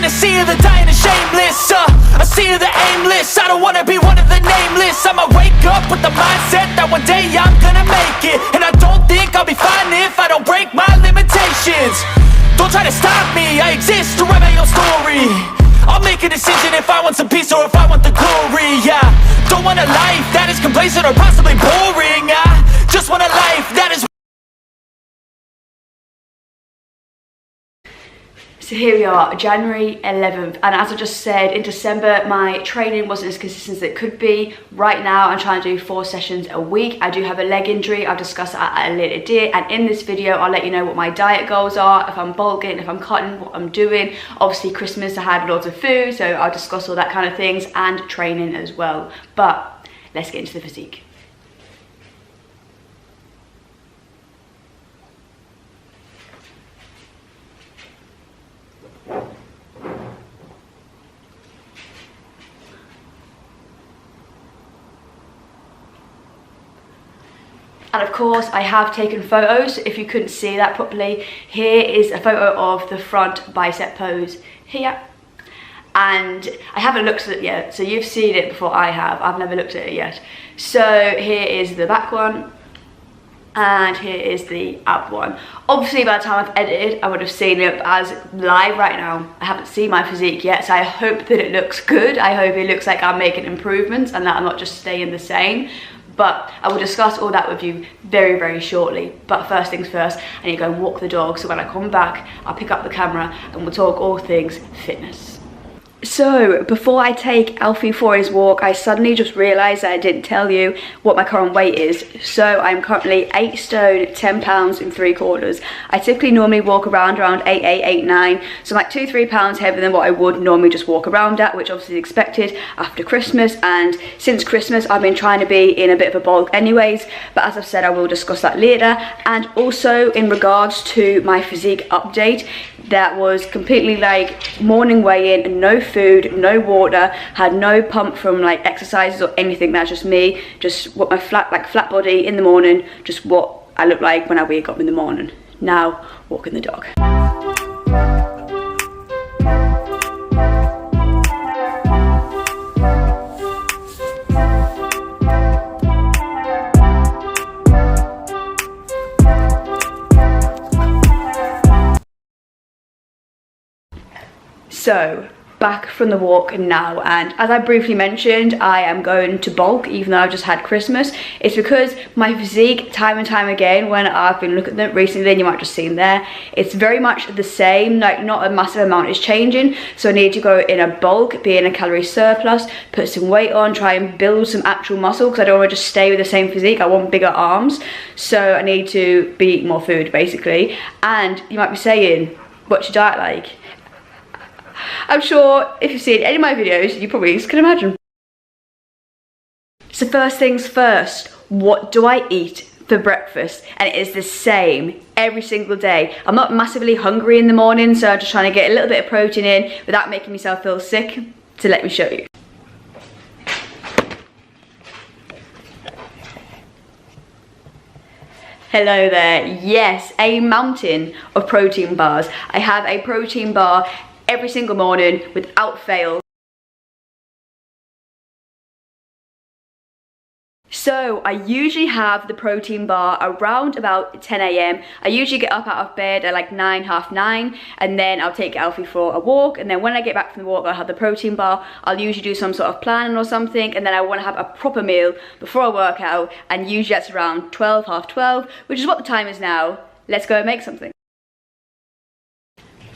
a sea of the dying and shameless, a sea of the aimless. I don't wanna be one of the nameless. I'ma wake up with the mindset that one day I'm gonna make it. And I don't think I'll be fine if I don't break my limitations. Don't try to stop me, I exist to write my own story. I'll make a decision if I want some peace or if I want the glory, yeah. Don't want a life that is complacent or possibly boring. I just want a life that is. So here we are, January 11th, and as I just said, in December my training wasn't as consistent as it could be. Right now I'm trying to do 4 sessions a week. I do have a leg injury, I'll discuss that at a later date, and in this video I'll let you know what my diet goals are, if I'm bulking, if I'm cutting, what I'm doing. Obviously Christmas I had loads of food, so I'll discuss all that kind of things, and training as well. But let's get into the physique. And of course I have taken photos. If you couldn't see that properly, here is a photo of the front bicep pose here. And I haven't looked at it yet, so you've seen it before I have. I've never looked at it yet. So here is the back one, and here is the ab one. Obviously by the time I've edited I would have seen it as live. Right now I haven't seen my physique yet, so I hope that it looks good. I hope it looks like I'm making improvements and that I'm not just staying the same. But I will discuss all that with you very, very shortly. But first things first, I need to go and walk the dog, so when I come back I'll pick up the camera and we'll talk all things fitness. So before I take Alfie for his walk, I suddenly just realised that I didn't tell you what my current weight is. So I'm currently 8 stone 10 pounds and 3/4. I typically normally walk around 8, 8, 9, so I'm like 2-3 pounds heavier than what I would normally just walk around at, which obviously is expected after Christmas. And since Christmas I've been trying to be in a bit of a bulk anyways, but as I've said I will discuss that later. And also in regards to my physique update, that was completely like morning weigh-in and no food, no water, had no pump from like exercises or anything. That's just me, just what my flat body in the morning, just what I look like when I wake up in the morning. Now walking the dog. So back from the walk now, and as I briefly mentioned, I am going to bulk even though I've just had Christmas. It's because my physique, time and time again, when I've been looking at them recently, and you might just see them there, it's very much the same, like not a massive amount is changing. So I need to go in a bulk, be in a calorie surplus, put some weight on, try and build some actual muscle, because I don't want to just stay with the same physique. I want bigger arms, so I need to be eating more food basically. And you might be saying, what's your diet like? I'm sure if you've seen any of my videos, you probably can imagine. So first things first, what do I eat for breakfast? And it is the same every single day. I'm not massively hungry in the morning, so I'm just trying to get a little bit of protein in without making myself feel sick. So let me show you. Hello there. Yes, a mountain of protein bars. I have a protein bar every single morning without fail. So I usually have the protein bar around about 10 AM. I usually get up out of bed at like 9, half 9, and then I'll take Alfie for a walk, and then when I get back from the walk I'll have the protein bar. I'll usually do some sort of planning or something, and then I want to have a proper meal before I work out, and usually that's around 12, half 12, which is what the time is now. Let's go and make something.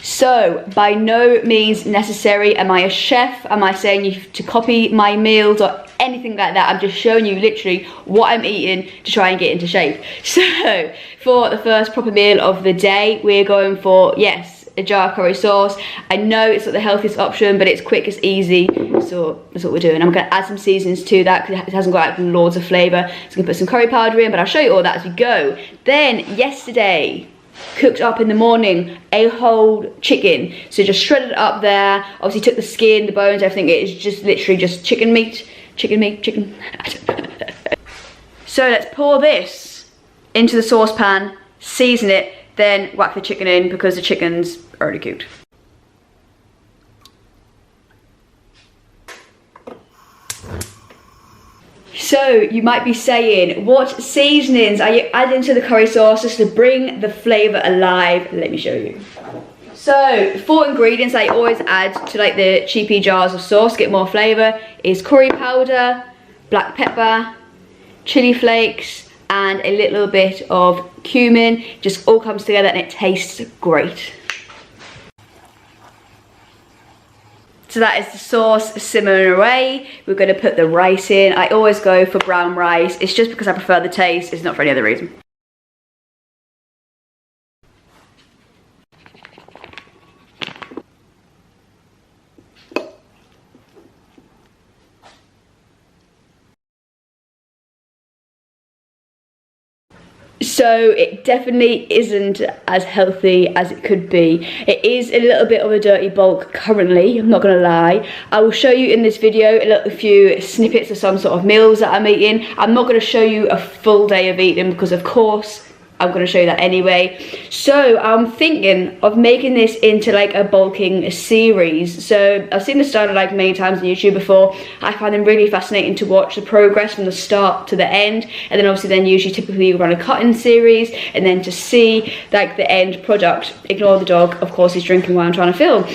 So, by no means necessary am I a chef. Am I saying you to copy my meals or anything like that? I'm just showing you literally what I'm eating to try and get into shape. So, for the first proper meal of the day, we're going for, yes, a jar of curry sauce. I know it's not the healthiest option, but it's quick, it's easy, so that's what we're doing. I'm going to add some seasonings to that because it hasn't got like loads of flavour. So I'm going to put some curry powder in, but I'll show you all that as we go. Then, yesterday, cooked up in the morning a whole chicken, so just shredded it up there. Obviously took the skin, the bones, everything. It is just literally just chicken meat. So let's pour this into the saucepan, season it, then whack the chicken in because the chicken's already cooked. So you might be saying, what seasonings are you adding to the curry sauce just to bring the flavour alive? Let me show you. So 4 ingredients I always add to like the cheapy jars of sauce, get more flavour, is curry powder, black pepper, chili flakes, and a little bit of cumin. Just all comes together and it tastes great. So that is the sauce simmering away. We're going to put the rice in. I always go for brown rice. It's just because I prefer the taste. It's not for any other reason. So it definitely isn't as healthy as it could be. It is a little bit of a dirty bulk currently, I'm not gonna lie. I will show you in this video a few snippets of some sort of meals that I'm eating. I'm not gonna show you a full day of eating because of course I'm going to show you that anyway. So I'm thinking of making this into like a bulking series. So I've seen this done like many times on YouTube before. I find them really fascinating to watch the progress from the start to the end, and then obviously then usually typically run a cut-in series and then to see like the end product. Ignore the dog, of course he's drinking while I'm trying to film.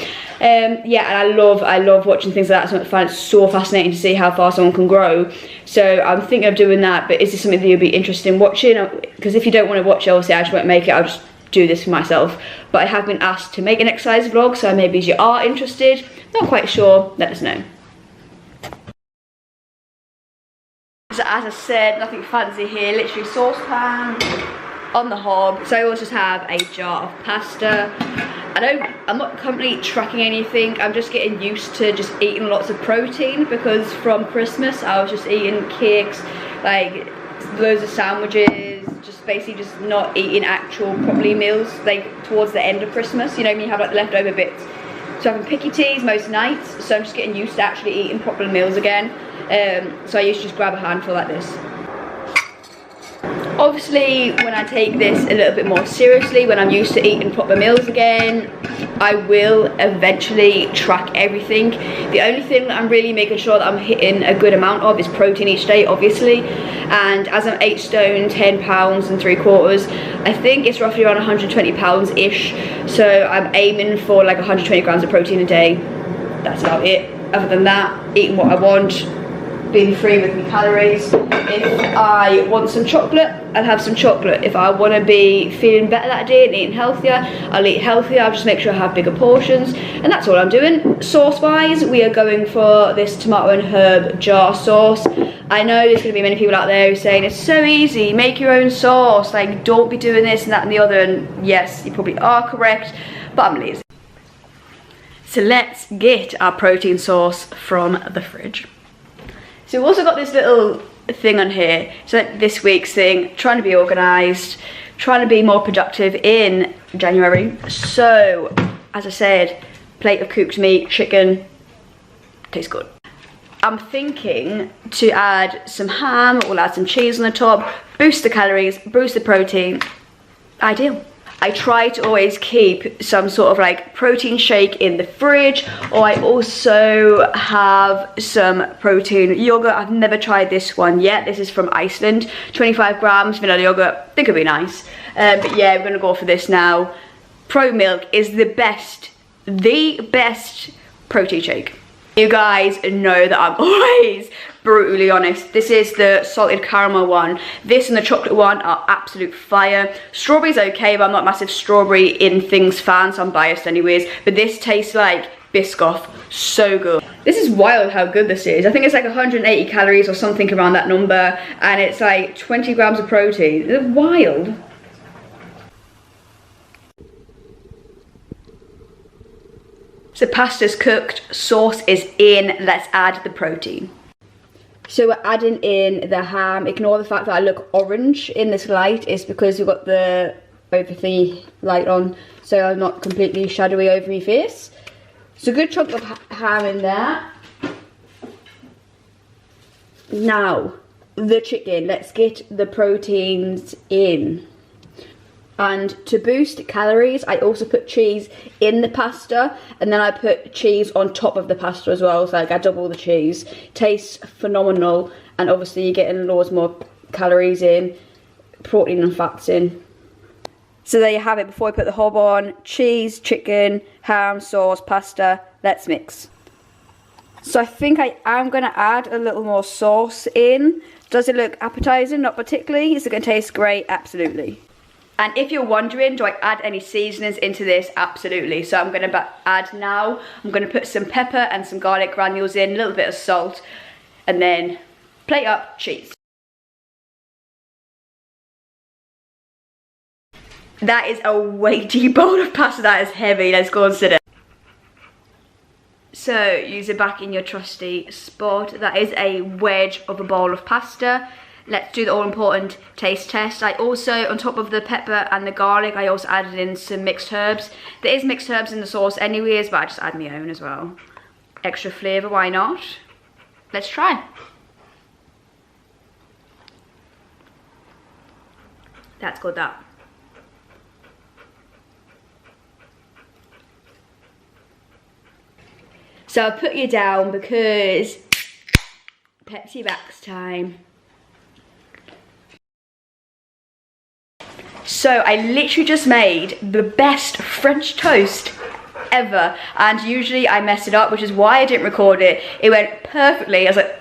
Yeah, and I love watching things like that. So I find it so fascinating to see how far someone can grow. So I'm thinking of doing that, but is this something that you'd be interested in watching? Because if you don't want to watch it, obviously I just won't make it, I'll just do this for myself. But I have been asked to make an exercise vlog, so maybe if you are interested, not quite sure, let us know. So as I said, nothing fancy here, literally saucepan on the hob. So I always just have a jar of pasta. I'm not currently tracking anything. I'm just getting used to just eating lots of protein, because from Christmas I was just eating cakes, like loads of sandwiches, just basically just not eating actual properly meals like towards the end of Christmas, you know, when you have like the leftover bits. So I'm having picky teas most nights, so I'm just getting used to actually eating proper meals again. So I used to just grab a handful like this. Obviously, when I take this a little bit more seriously, when I'm used to eating proper meals again, I will eventually track everything. The only thing that I'm really making sure that I'm hitting a good amount of is protein each day, obviously. And as I'm 8 stone, 10 pounds and 3/4, I think it's roughly around 120 pounds-ish. So I'm aiming for like 120 grams of protein a day. That's about it. Other than that, eating what I want, being free with my calories. If I want some chocolate, I'll have some chocolate. If I want to be feeling better that day and eating healthier, I'll eat healthier. I'll just make sure I have bigger portions, and that's all I'm doing. Sauce wise, we are going for this tomato and herb jar sauce. I know there's going to be many people out there who are saying it's so easy, make your own sauce, like don't be doing this and that and the other, and yes, you probably are correct, but I'm lazy. So let's get our protein sauce from the fridge. So we've also got this little thing on here, so this week's thing, trying to be organised, trying to be more productive in January. So, as I said, plate of cooked meat, chicken, tastes good. I'm thinking to add some ham, we'll add some cheese on the top, boost the calories, boost the protein, ideal. I try to always keep some sort of like protein shake in the fridge, or I also have some protein yogurt. I've never tried this one yet. This is from Iceland, 25 grams vanilla yogurt. Think it'd be nice. But yeah, we're gonna go for this now. Pro Milk is the best protein shake. You guys know that I'm always brutally honest. This is the salted caramel one. This and the chocolate one are absolute fire. Strawberry's okay, but I'm not a massive strawberry in things fan, so I'm biased anyways. But this tastes like Biscoff. So good. This is wild how good this is. I think it's like 180 calories or something around that number, and it's like 20 grams of protein. It's wild. So pasta's cooked, sauce is in, let's add the protein. So we're adding in the ham. Ignore the fact that I look orange in this light. It's because we've got the over the light on, so I'm not completely shadowy over my face. So a good chunk of ham in there. Now, the chicken, let's get the proteins in. And to boost calories, I also put cheese in the pasta, and then I put cheese on top of the pasta as well, so like I double the cheese. Tastes phenomenal, and obviously you're getting loads more calories in, protein and fats in. So there you have it. Before I put the hob on, cheese, chicken, ham, sauce, pasta. Let's mix. So I think I am going to add a little more sauce in. Does it look appetizing? Not particularly. Is it going to taste great? Absolutely. And if you're wondering, do I add any seasonings into this? Absolutely. So I'm going to add now. I'm going to put some pepper and some garlic granules in, a little bit of salt, and then plate up, cheese. That is a weighty bowl of pasta. That is heavy. Let's go and sit it. So use it back in your trusty spot. That is a wedge of a bowl of pasta. Let's do the all important taste test. I also, on top of the pepper and the garlic, I also added in some mixed herbs. There is mixed herbs in the sauce anyways, but I just add my own as well. Extra flavour, why not? Let's try. That's good, that. So I'll put you down because Pepsi Max time. So I literally just made the best French toast ever, and usually I mess it up, which is why I didn't record it. It went perfectly. I was like,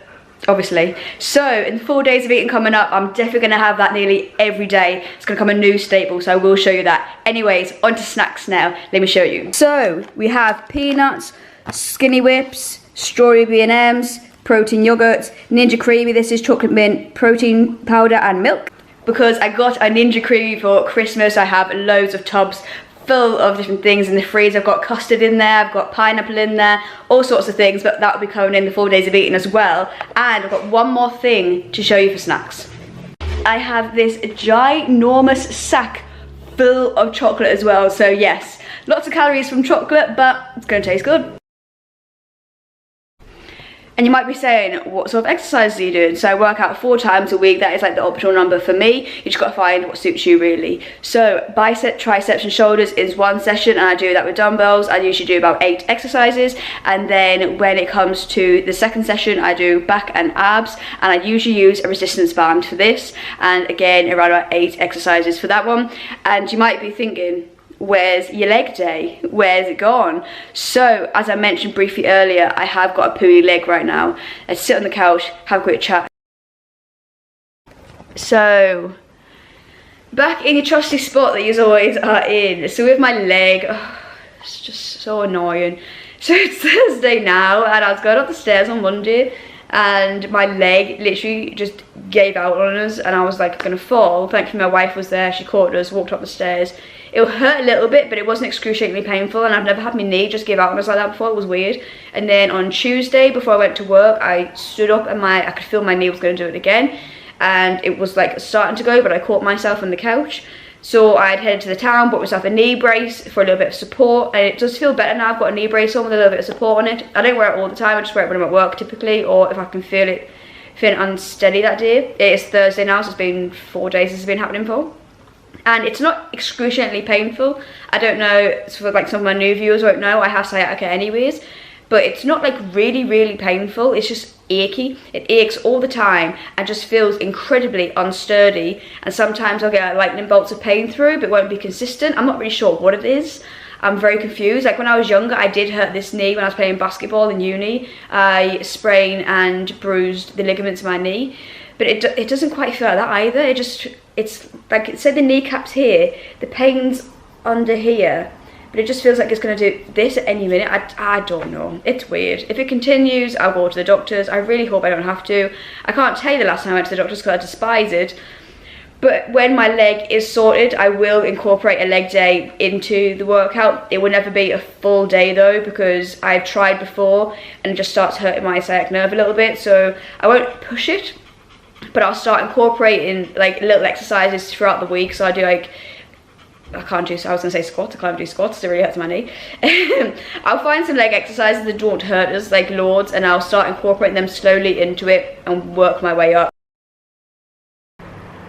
obviously. So in the 4 days of eating coming up, I'm definitely going to have that nearly every day. It's going to become a new staple, so I will show you that. Anyways, on to snacks now. Let me show you. So we have peanuts, Skinny Whips, strawberry B&Ms, protein yogurts, Ninja Creamy. This is chocolate mint, protein powder and milk. Because I got a Ninja Creamy for Christmas, I have loads of tubs full of different things in the freezer. I've got custard in there, I've got pineapple in there, all sorts of things, but that will be coming in the 4 days of eating as well. And I've got one more thing to show you for snacks. I have this ginormous sack full of chocolate as well. So yes, lots of calories from chocolate, but it's going to taste good. And you might be saying, what sort of exercise are you doing? So I work out 4 times a week. That is like the optimal number for me. You just got to find what suits you really. So bicep, triceps and shoulders is one session, and I do that with dumbbells. I usually do about 8 exercises. And then when it comes to the second session, I do back and abs. And I usually use a resistance band for this. And again, around about 8 exercises for that one. And you might be thinking, where's your leg day? Where's it gone? So as I mentioned briefly earlier, I have got a pooey leg right now. Let's sit on the couch, have a quick chat. So back in your trusty spot that you always are in. So with my leg, it's just so annoying. So it's Thursday now, and I was going up the stairs on Monday, and my leg literally just gave out on us, and I was like gonna fall. Thankfully my wife was there, she caught us, walked up the stairs. It hurt a little bit, but it wasn't excruciatingly painful, and I've never had my knee just give out on us like that before. It was weird. And then on Tuesday, before I went to work, I stood up and I could feel my knee was going to do it again, and it was like starting to go, but I caught myself on the couch. So I'd headed to the town, bought myself a knee brace for a little bit of support, and it does feel better now. I've got a knee brace on with a little bit of support on it. I don't wear it all the time, I just wear it when I'm at work typically, or if I can feel it feeling unsteady that day. It is Thursday now, so it's been 4 days this has been happening for. And it's not excruciatingly painful. I don't know, for like some of my new viewers won't know, I have sciatica anyways. But it's not like really, really painful. It's just achy. It aches all the time and just feels incredibly unsturdy. And sometimes I'll get lightning bolts of pain through, but it won't be consistent. I'm not really sure what it is. I'm very confused. Like when I was younger, I did hurt this knee when I was playing basketball in uni. I sprained and bruised the ligaments of my knee. But it doesn't quite feel like that either. It's like it said the kneecaps here, the pain's under here, but it just feels like it's going to do this at any minute. I don't know. It's weird. If it continues, I'll go to the doctors. I really hope I don't have to. I can't tell you the last time I went to the doctors because I despise it. But when my leg is sorted, I will incorporate a leg day into the workout. It will never be a full day though, because I've tried before and it just starts hurting my sciatic nerve a little bit. So I won't push it, but I'll start incorporating like little exercises throughout the week. So I do like, I was gonna say squats, I can't do squats, it really hurts my knee. I'll find some leg exercises that don't hurt us, like loads, and I'll start incorporating them slowly into it and work my way up.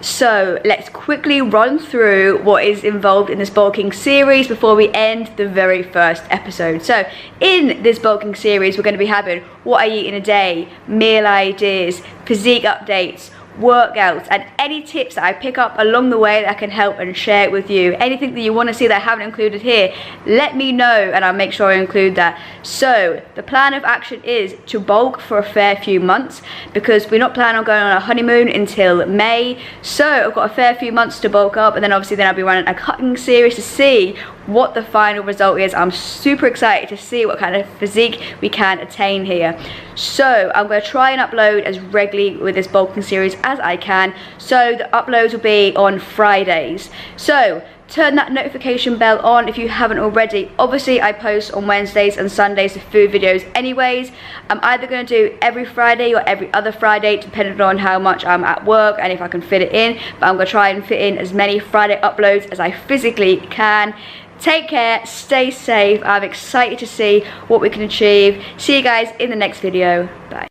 So let's quickly run through what is involved in this bulking series before we end the very first episode. So in this bulking series, we're going to be having what I eat in a day, meal ideas, physique updates, workouts, and any tips that I pick up along the way that I can help and share it with you. Anything that you want to see that I haven't included here, let me know and I'll make sure I include that. So the plan of action is to bulk for a fair few months, because we're not planning on going on a honeymoon until May. So I've got a fair few months to bulk up, and then obviously then I'll be running a cutting series to see what the final result is. I'm super excited to see what kind of physique we can attain here. So I'm going to try and upload as regularly with this bulking series as I can. So the uploads will be on Fridays. So turn that notification bell on if you haven't already. Obviously I post on Wednesdays and Sundays the food videos anyways. I'm either going to do every Friday or every other Friday, depending on how much I'm at work and if I can fit it in. But I'm going to try and fit in as many Friday uploads as I physically can. Take care, stay safe. I'm excited to see what we can achieve. See you guys in the next video. Bye.